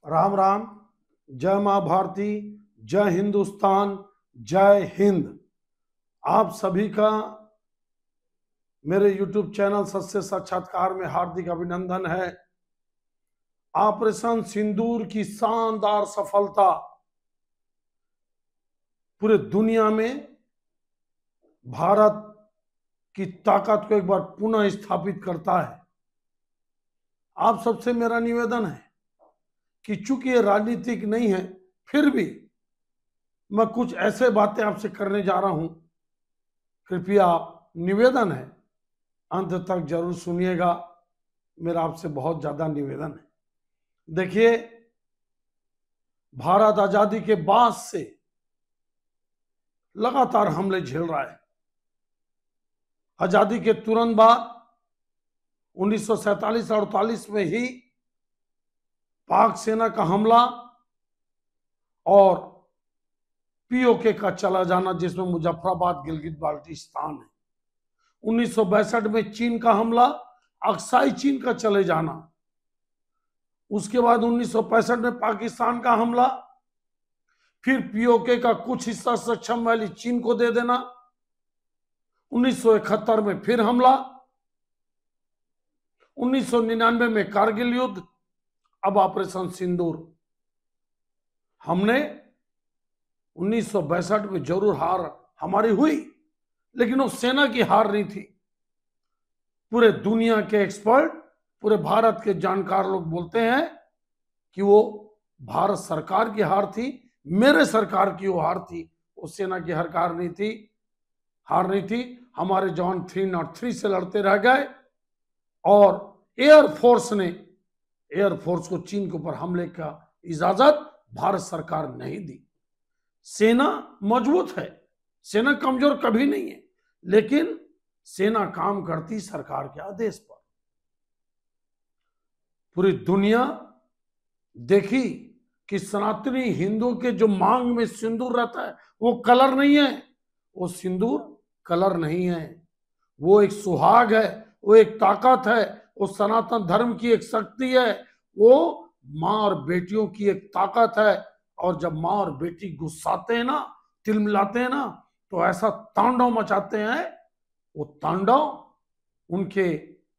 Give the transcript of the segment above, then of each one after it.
राम राम। जय माँ भारती, जय हिंदुस्तान, जय हिंद। आप सभी का मेरे YouTube चैनल सत्य साक्षात्कार में हार्दिक अभिनंदन है। ऑपरेशन सिंदूर की शानदार सफलता पूरे दुनिया में भारत की ताकत को एक बार पुनः स्थापित करता है। आप सबसे मेरा निवेदन है कि चूंकि ये राजनीतिक नहीं है, फिर भी मैं कुछ ऐसे बातें आपसे करने जा रहा हूं। कृपया निवेदन है, अंत तक जरूर सुनिएगा। मेरा आपसे बहुत ज्यादा निवेदन है। देखिए, भारत आजादी के बाद से लगातार हमले झेल रहा है। आजादी के तुरंत बाद 1947-48 में ही पाक सेना का हमला और पीओके का चला जाना, जिसमें मुजफ्फराबाद गिलगित बाल्टिस्तान है। 1962 में चीन का हमला, अक्साई चीन का चले जाना। उसके बाद 1965 में पाकिस्तान का हमला, फिर पीओके का कुछ हिस्सा सक्षम वैली चीन को दे देना। 1971 में फिर हमला, 1999 में कारगिल युद्ध, अब ऑपरेशन सिंदूर। हमने 1962 में जरूर हार हमारी हुई, लेकिन वो सेना की हार नहीं थी। पूरे दुनिया के एक्सपर्ट, पूरे भारत के जानकार लोग बोलते हैं कि वो भारत सरकार की हार थी, मेरे सरकार की वो हार थी। वो सेना की हार नहीं थी, हार नहीं थी। हमारे जवान 303 से लड़ते रह गए और एयरफोर्स को चीन के ऊपर हमले का इजाजत भारत सरकार नहीं दी। सेना मजबूत है, सेना कमजोर कभी नहीं है, लेकिन सेना काम करती सरकार के आदेश पर। पूरी दुनिया देखी कि सनातनी हिंदुओं के जो मांग में सिंदूर रहता है वो कलर नहीं है, वो सिंदूर कलर नहीं है, वो एक सुहाग है, वो एक ताकत है, वो सनातन धर्म की एक शक्ति है, वो माँ और बेटियों की एक ताकत है। और जब माँ और बेटी गुस्साते हैं ना, तिलमिलाते हैं ना, तो ऐसा तांडव मचाते हैं। वो तांडव उनके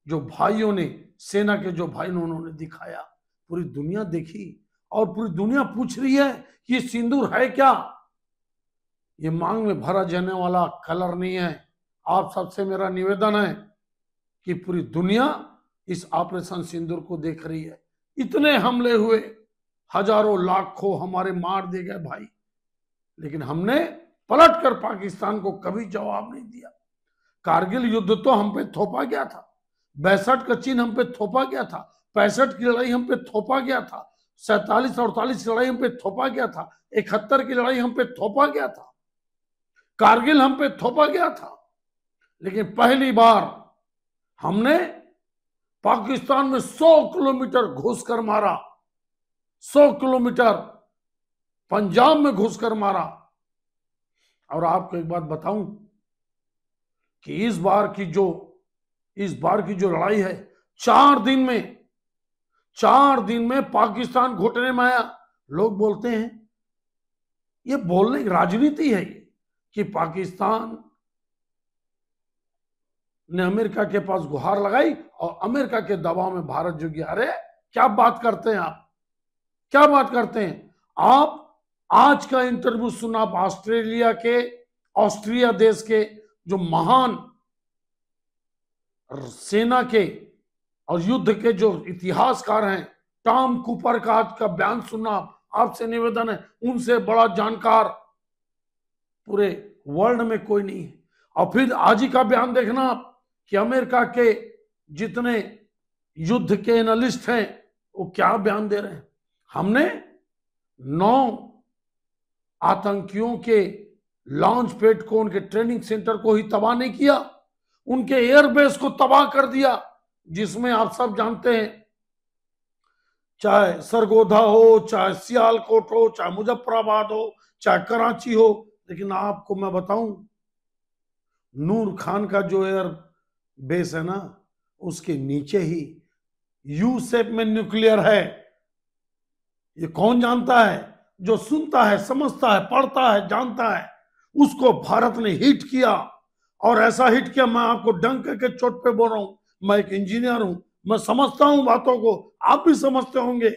जो भाइयों ने, सेना के जो भाई ने, उन्होंने दिखाया। पूरी दुनिया देखी और पूरी दुनिया पूछ रही है कि ये सिंदूर है क्या। ये मांग में भरा जाने वाला कलर नहीं है। आप सबसे मेरा निवेदन है कि पूरी दुनिया इस ऑपरेशन सिंदूर को देख रही है। इतने हमले हुए, हजारों लाखों हमारे मार दिए गए भाई, लेकिन हमने पलट कर पाकिस्तान को कभी जवाब नहीं दिया। कारगिल युद्ध तो हम पे थोपा गया था, 62 का चीन हम पे थोपा गया था, 65 की लड़ाई हम पे थोपा गया था, 47-48 की लड़ाई हम पे थोपा गया था, 71 की लड़ाई हम पे थोपा गया था, कारगिल हम पे थोपा गया था। लेकिन पहली बार हमने पाकिस्तान में 100 किलोमीटर घुसकर मारा, 100 किलोमीटर पंजाब में घुसकर मारा। और आपको एक बात बताऊं कि इस बार की जो लड़ाई है, 4 दिन में पाकिस्तान घुटने में आया। लोग बोलते हैं, ये बोलने की राजनीति है कि पाकिस्तान ने अमेरिका के पास गुहार लगाई और अमेरिका के दबाव में भारत झुक गया। अरे क्या बात करते हैं आप, क्या बात करते हैं आप। आज का इंटरव्यू सुना आप ऑस्ट्रिया देश के जो महान सेना के और युद्ध के जो इतिहासकार हैं, टॉम कूपर का आज का बयान सुनना। आपसे निवेदन है, उनसे बड़ा जानकार पूरे वर्ल्ड में कोई नहीं है। और फिर आज ही का बयान देखना आप कि अमेरिका के जितने युद्ध के एनालिस्ट हैं वो क्या बयान दे रहे हैं। हमने 9 आतंकियों के लॉन्च पैड को, उनके ट्रेनिंग सेंटर को ही तबाह नहीं किया, उनके एयरबेस को तबाह कर दिया, जिसमें आप सब जानते हैं, चाहे सरगोधा हो, चाहे सियालकोट हो, चाहे मुजफ्फराबाद हो, चाहे कराची हो। लेकिन आपको मैं बताऊं, नूर खान का जो एयर बेस है ना, उसके नीचे ही यू शेप में न्यूक्लियर है। ये कौन जानता है? जो सुनता है, समझता है, पढ़ता है, जानता है, उसको भारत ने हिट किया। और ऐसा हिट किया, मैं आपको डंक के चोट पे बोल रहा हूं, मैं एक इंजीनियर हूं, मैं समझता हूं बातों को, आप भी समझते होंगे।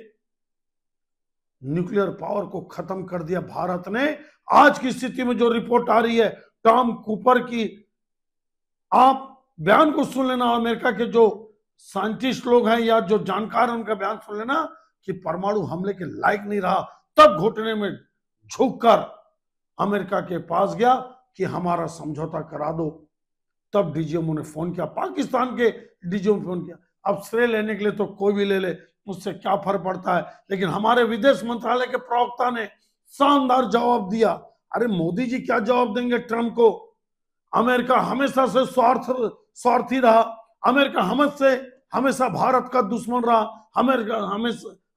न्यूक्लियर पावर को खत्म कर दिया भारत ने। आज की स्थिति में जो रिपोर्ट आ रही है टॉम कूपर की, आप बयान को सुन लेना, अमेरिका के जो साइंटिस्ट लोग हैं या जो जानकार हैं उनका बयान सुन लेना कि परमाणु हमले के लायक नहीं रहा, तब घुटने में झुककर अमेरिका के पास गया कि हमारा समझौता करा दो। तब डीजीएमओ ने फोन किया, पाकिस्तान के डीजीएमओ ने फोन किया। अब श्रेय लेने के लिए तो कोई भी ले ले, उससे क्या फर्क पड़ता है, लेकिन हमारे विदेश मंत्रालय के प्रवक्ता ने शानदार जवाब दिया। अरे मोदी जी क्या जवाब देंगे ट्रंप को? अमेरिका हमेशा से स्वार्थी रहा, अमेरिका हमेशा भारत का दुश्मन रहा,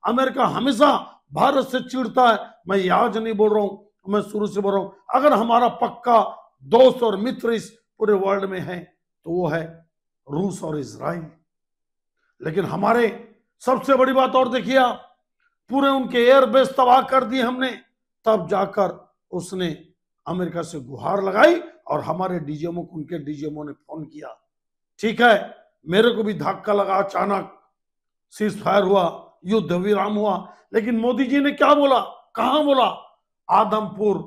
अमेरिका हमेशा भारत से चिढ़ता है। मैं ये आज नहीं बोल रहा हूं, मैं शुरू से बोल रहा हूं, अगर हमारा पक्का दोस्त और मित्र इस पूरे वर्ल्ड में है तो वो है रूस और इजराइल। लेकिन हमारे सबसे बड़ी बात और देखिए आप, पूरे उनके एयरबेस तबाह कर दिए हमने, तब जाकर उसने अमेरिका से गुहार लगाई और हमारे डीजीएमओ को उनके डीजीएमओ ने फोन किया। ठीक है, मेरे को भी धक्का लगा, अचानक सीज फायर हुआ, युद्ध विराम हुआ, लेकिन मोदी जी ने क्या बोला, कहां बोला? आदमपुर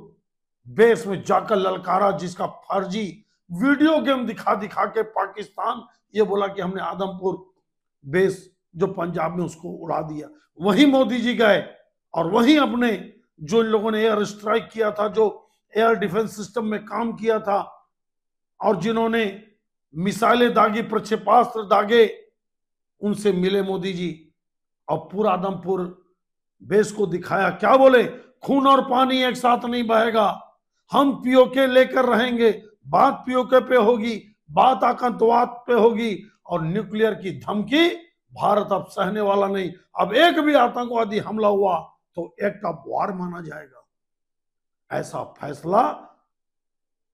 बेस में जाकर ललकारा, जिसका फर्जी वीडियो गेम दिखा दिखा के पाकिस्तान ये बोला कि हमने आदमपुर बेस जो पंजाब में उसको उड़ा दिया। वहीं मोदी जी गए और वहीं अपने जो इन लोगों ने एयर स्ट्राइक किया था, जो एयर डिफेंस सिस्टम में काम किया था और जिन्होंने मिसाइलें दागी, प्रक्षेपास्त्र दागे, उनसे मिले मोदी जी और पूरा आदमपुर बेस को दिखाया। क्या बोले? खून और पानी एक साथ नहीं बहेगा, हम पीओके लेकर रहेंगे, बात पीओके पे होगी, बात आतंकवाद पे होगी, और न्यूक्लियर की धमकी भारत अब सहने वाला नहीं। अब एक भी आतंकवादी हमला हुआ तो एक्ट ऑफ वॉर माना जाएगा। ऐसा फैसला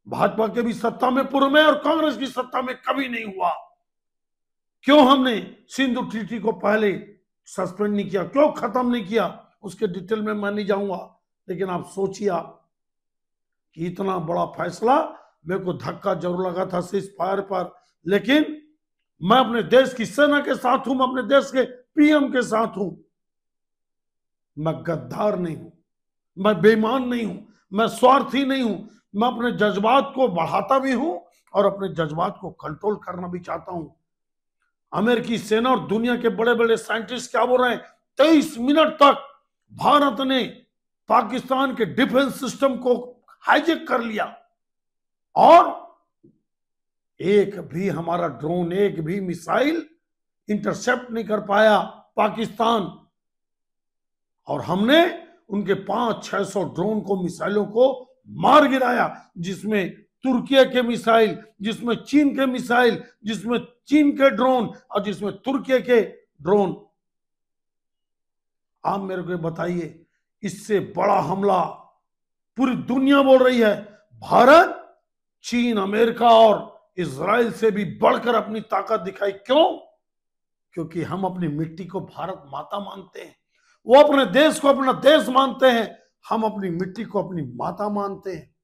भाजपा के भी सत्ता में पूर्व में और कांग्रेस की सत्ता में कभी नहीं हुआ। क्यों हमने सिंधु ट्रीटी को पहले सस्पेंड नहीं किया, क्यों खत्म नहीं किया, उसके डिटेल में मैं नहीं जाऊंगा, लेकिन आप सोचिए आप कि इतना बड़ा फैसला, मेरे को धक्का जरूर लगा था सीज फायर पर, लेकिन मैं अपने देश की सेना के साथ हूं, मैं अपने देश के पीएम के साथ हूं। मैं गद्दार नहीं हूं, मैं बेईमान नहीं हूं, मैं स्वार्थी नहीं हूं, मैं अपने जज्बात को बढ़ाता भी हूं और अपने जज्बात को कंट्रोल करना भी चाहता हूं। अमेरिकी सेना और दुनिया के बड़े बड़े साइंटिस्ट क्या बोल रहे हैं? 23 मिनट तक भारत ने पाकिस्तान के डिफेंस सिस्टम को हाईजेक कर लिया और एक भी हमारा ड्रोन, एक भी मिसाइल इंटरसेप्ट नहीं कर पाया पाकिस्तान। और हमने उनके 500-600 ड्रोन को, मिसाइलों को मार गिराया, जिसमें तुर्की के मिसाइल, जिसमें चीन के मिसाइल, जिसमें चीन के ड्रोन और जिसमें तुर्की के ड्रोन। आप मेरे को बताइए, इससे बड़ा हमला पूरी दुनिया बोल रही है। भारत चीन, अमेरिका और इजराइल से भी बढ़कर अपनी ताकत दिखाई। क्यों? क्योंकि हम अपनी मिट्टी को भारत माता मानते हैं, वो अपने देश को अपना देश मानते हैं, हम अपनी मिट्टी को अपनी माता मानते हैं।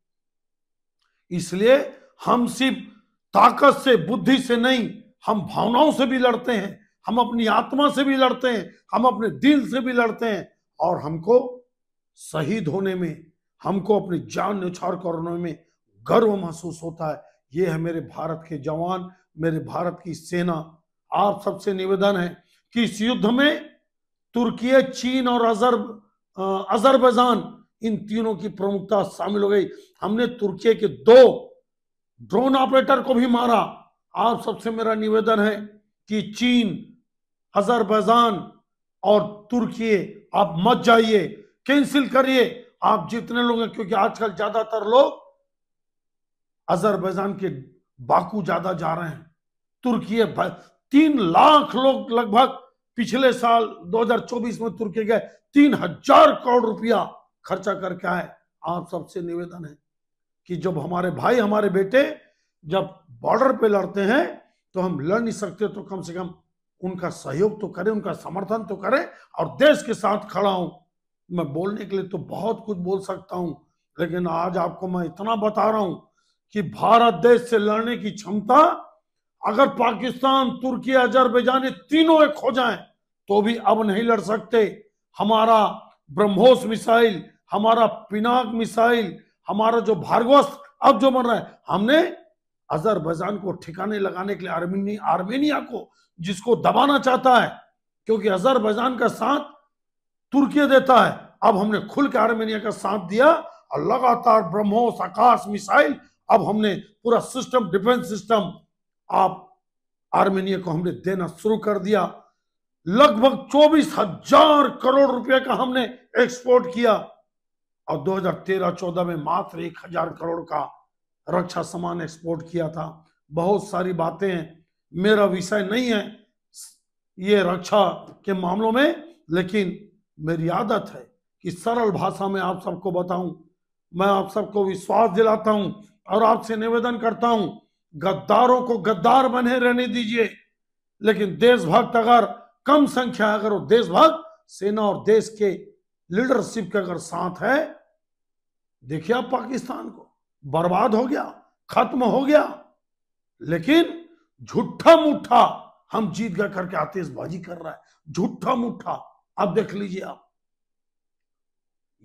इसलिए हम सिर्फ ताकत से, बुद्धि से नहीं, हम भावनाओं से भी लड़ते हैं, हम अपनी आत्मा से भी लड़ते हैं, हम अपने दिल से भी लड़ते हैं, और हमको शहीद होने में, हमको अपनी जान न्यौछावर करने में गर्व महसूस होता है। ये है मेरे भारत के जवान, मेरे भारत की सेना। आप सबसे निवेदन है कि इस युद्ध में तुर्की, चीन और अजरबैजान, इन तीनों की प्रमुखता शामिल हो गई। हमने तुर्की के 2 ड्रोन ऑपरेटर को भी मारा। आप सबसे मेरा निवेदन है कि चीन, अजरबैजान और तुर्की, आप मत जाइए, कैंसिल करिए आप जितने लोग हैं, क्योंकि आजकल ज्यादातर लोग अजरबैजान के बाकू ज्यादा जा रहे हैं। तुर्की 3 लाख लोग लगभग पिछले साल 2024 में तुर्की गए, 3000 करोड़ रुपया खर्चा करके आए। आप सबसे निवेदन है कि जब हमारे भाई, हमारे बेटे जब बॉर्डर पे लड़ते हैं तो हम लड़ नहीं सकते तो कम से कम उनका सहयोग तो करें, उनका समर्थन तो करें और देश के साथ खड़ा हूं। मैं बोलने के लिए तो बहुत कुछ बोल सकता हूं, लेकिन आज आपको मैं इतना बता रहा हूं कि भारत देश से लड़ने की क्षमता अगर पाकिस्तान, तुर्की, अजरबैजान ये तीनों एक हो जाएं तो भी अब नहीं लड़ सकते। हमारा ब्रह्मोस मिसाइल, हमारा पिनाक मिसाइल, हमारा जो भार्गवस्त्र अब जो बन रहा है, हमने अजरबैजान को ठिकाने लगाने के लिए आर्मेनिया को जिसको दबाना चाहता है, क्योंकि अजरबैजान का साथ तुर्की देता है, अब हमने खुल के आर्मेनिया का साथ दिया और लगातार ब्रह्मोस आकाश मिसाइल, अब हमने पूरा सिस्टम, डिफेंस सिस्टम आप आर्मेनिया को हमने देना शुरू कर दिया। लगभग 24,000 करोड़ रुपए का हमने एक्सपोर्ट किया और 2013-14 में मात्र 1,000 करोड़ का रक्षा सामान एक्सपोर्ट किया था। बहुत सारी बातें हैं, मेरा विषय नहीं है ये रक्षा के मामलों में, लेकिन मेरी आदत है कि सरल भाषा में आप सबको बताऊं। मैं आप सबको विश्वास दिलाता हूं और आपसे निवेदन करता हूं, गद्दारों को गद्दार बने रहने दीजिए, लेकिन देशभक्त अगर कम संख्या, अगर वो देशभक्त सेना और देश के लीडरशिप के अगर साथ है, देखिए आप पाकिस्तान को बर्बाद हो गया, खत्म हो गया, लेकिन झूठा मुठा हम जीत गए करके आतिशबाजी कर रहा है, झूठा मुठा। अब देख लीजिए आप,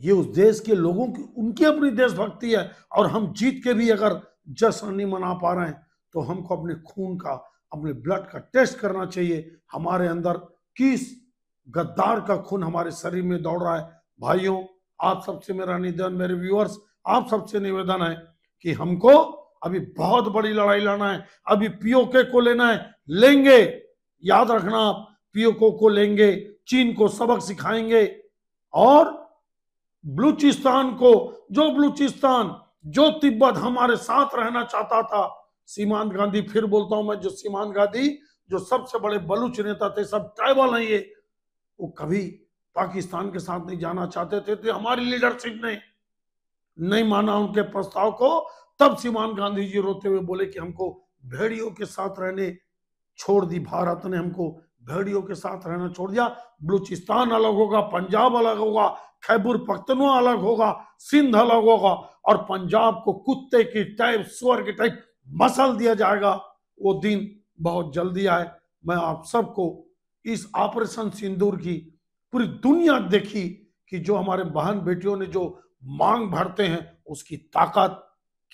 ये उस देश के लोगों की उनकी अपनी देशभक्ति है और हम जीत के भी अगर जश्न नहीं मना पा रहे हैं तो हमको अपने खून का, अपने ब्लड का टेस्ट करना चाहिए, हमारे अंदर किस गद्दार का खून हमारे शरीर में दौड़ रहा है। भाइयों, आप सबसे मेरा निवेदन, मेरे व्यूअर्स, आप सबसे निवेदन है कि हमको अभी बहुत बड़ी लड़ाई लड़ना है, अभी पीओके को लेना है, लेंगे, याद रखना आप, पीओके को लेंगे, चीन को सबक सिखाएंगे और बलूचिस्तान को, जो तिब्बत हमारे साथ रहना चाहता था, सीमांत गांधी, फिर बोलता हूं मैं, जो सीमांत गांधी जो सबसे बड़े बलूच नेता थे, सब ट्राइबल हैं ये, वो कभी पाकिस्तान के साथ नहीं जाना चाहते थे, तो हमारी लीडरशिप ने नहीं माना उनके प्रस्ताव को। तब सीमांत गांधी जी रोते हुए बोले कि हमको भेड़ियों के साथ रहने छोड़ दी, भारत ने हमको भेड़ियों के साथ रहना छोड़ दिया। बलूचिस्तान अलग होगा, पंजाब अलग होगा, खैबर पख्तनवा अलग होगा, सिंध अलग होगा और पंजाब को कुत्ते की टाइप, सुअर की टाइप मसल दिया जाएगा। वो दिन बहुत जल्दी आए। मैं आप सबको इस ऑपरेशन सिंदूर की पूरी दुनिया देखी कि जो हमारे बहन बेटियों ने जो मांग भरते हैं उसकी ताकत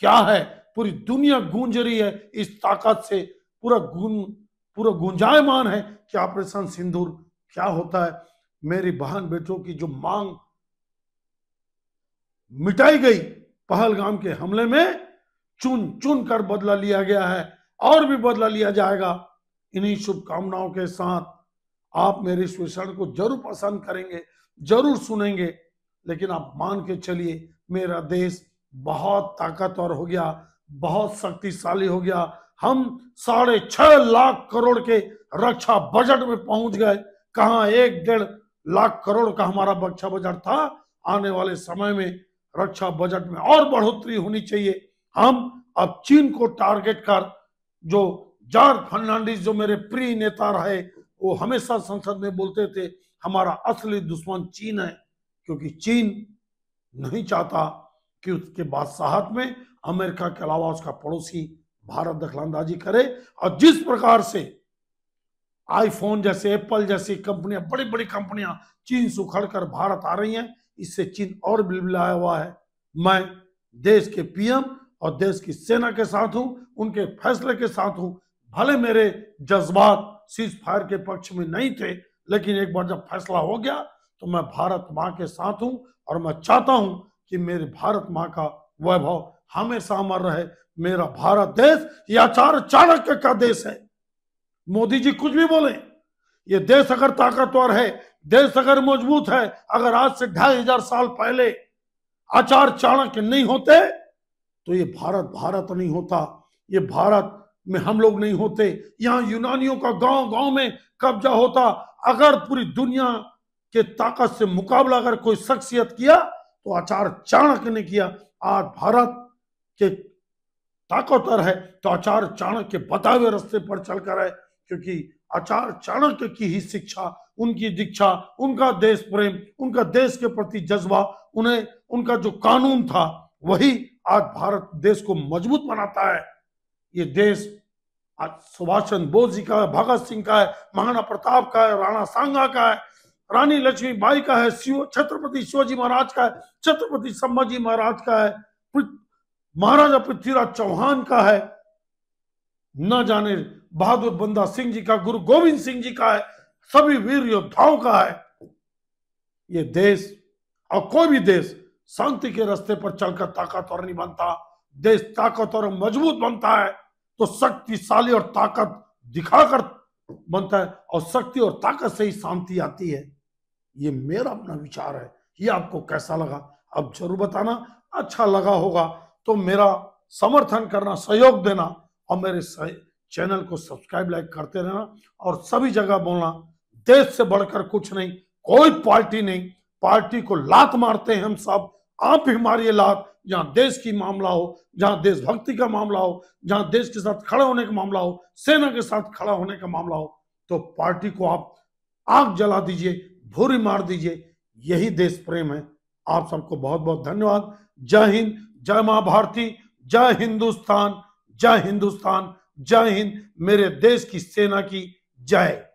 क्या है, पूरी दुनिया गूंज रही है इस ताकत से, पूरा गुंजायमान है कि ऑपरेशन सिंदूर क्या होता है। मेरी बहन बेटियों की जो मांग मिटाई गई पहलगाम के हमले में, चुन चुन कर बदला लिया गया है और भी बदला लिया जाएगा। इन्हीं शुभकामनाओं के साथ आप मेरे इस विषय को जरूर पसंद करेंगे, जरूर सुनेंगे, लेकिन आप मान के चलिए मेरा देश बहुत ताकतवर हो गया, बहुत शक्तिशाली हो गया। हम 6.5 लाख करोड़ के रक्षा बजट में पहुंच गए। कहां 1-1.5 लाख करोड़ का हमारा रक्षा बजट था। आने वाले समय में रक्षा बजट में और बढ़ोतरी होनी चाहिए। हम अब चीन को टारगेट कर, जो जॉर्ज फर्नांडिस जो मेरे प्रिय नेता रहे, वो हमेशा संसद में बोलते थे हमारा असली दुश्मन चीन है, क्योंकि चीन नहीं चाहता कि उसके बादशाहत में अमेरिका के अलावा उसका पड़ोसी भारत दखलंदाजी करे। और जिस प्रकार से आईफोन जैसे, एप्पल जैसी कंपनियां, बड़ी बड़ी कंपनियां चीन से उखड़कर भारत आ रही हैं, इससे चीन और बिलबिलाया हुआ है। मैं देश के पीएम और देश की सेना के साथ हूं, उनके फैसले के साथ हूं। भले मेरे जज्बात सीज फायर के पक्ष में नहीं थे, लेकिन एक बार जब फैसला हो गया तो मैं भारत मां के साथ हूं और मैं चाहता हूं कि मेरे भारत मां का वैभव हमेशा अमर रहे। मेरा भारत देश ये आचार्य चाणक्य का देश है। मोदी जी कुछ भी बोले, ये देश अगर ताकतवर है, देश अगर मजबूत है, अगर आज से 2500 साल पहले आचार्य चाणक्य नहीं होते तो ये भारत भारत नहीं होता, ये भारत में हम लोग नहीं होते, यहाँ यूनानियों का गांव गांव में कब्जा होता। अगर पूरी दुनिया के ताकत से मुकाबला अगर कोई शख्सियत किया तो आचार्य चाणक्य ने किया। आज भारत के ताकतवर है तो आचार्य चाणक्य के बताए हुए रास्ते पर चलकर है, क्योंकि आचार्य चाणक्य की ही शिक्षा उनकी दीक्षा, उनका देश प्रेम, उनका देश के प्रति जज्बा, उन्हें उनका जो कानून था वही आज भारत देश को मजबूत बनाता है। ये देश आज सुभाष चंद्र बोस जी का है, भगत सिंह का है, महाराणा प्रताप का है, राणा सांगा का है, रानी लक्ष्मीबाई का है, छत्रपति शिवाजी महाराज का है, छत्रपति संभाजी महाराज का है, महाराजा पृथ्वीराज चौहान का है, न जाने बहादुर बंदा सिंह जी का, गुरु गोविंद सिंह जी का है, सभी वीर योद्धाओं का है। ये देश और कोई भी देश शांति के रास्ते पर चलकर ताकतवर नहीं बनता। देश ताकतवर और मजबूत बनता है तो शक्तिशाली और ताकत दिखाकर बनता है, और शक्ति और ताकत से ही शांति आती है। ये मेरा अपना विचार है। ये आपको कैसा लगा अब जरूर बताना। अच्छा लगा होगा तो मेरा समर्थन करना, सहयोग देना, और मेरे चैनल को सब्सक्राइब लाइक करते रहना, और सभी जगह बोलना देश से बढ़कर कुछ नहीं, कोई पार्टी नहीं। पार्टी को लात मारते हैं हम सब, आप भी मारिए लात। जहां देश की मामला हो, जहां देशभक्ति का मामला हो, जहां देश के साथ खड़े होने का मामला हो, सेना के साथ खड़ा होने का मामला हो, तो पार्टी को आप आग जला दीजिए, भूरी मार दीजिए। यही देश प्रेम है। आप सबको बहुत बहुत धन्यवाद। जय हिंद, जय मां भारती, जय हिंदुस्तान, जय हिंदुस्तान, जय हिंद। मेरे देश की सेना की जय।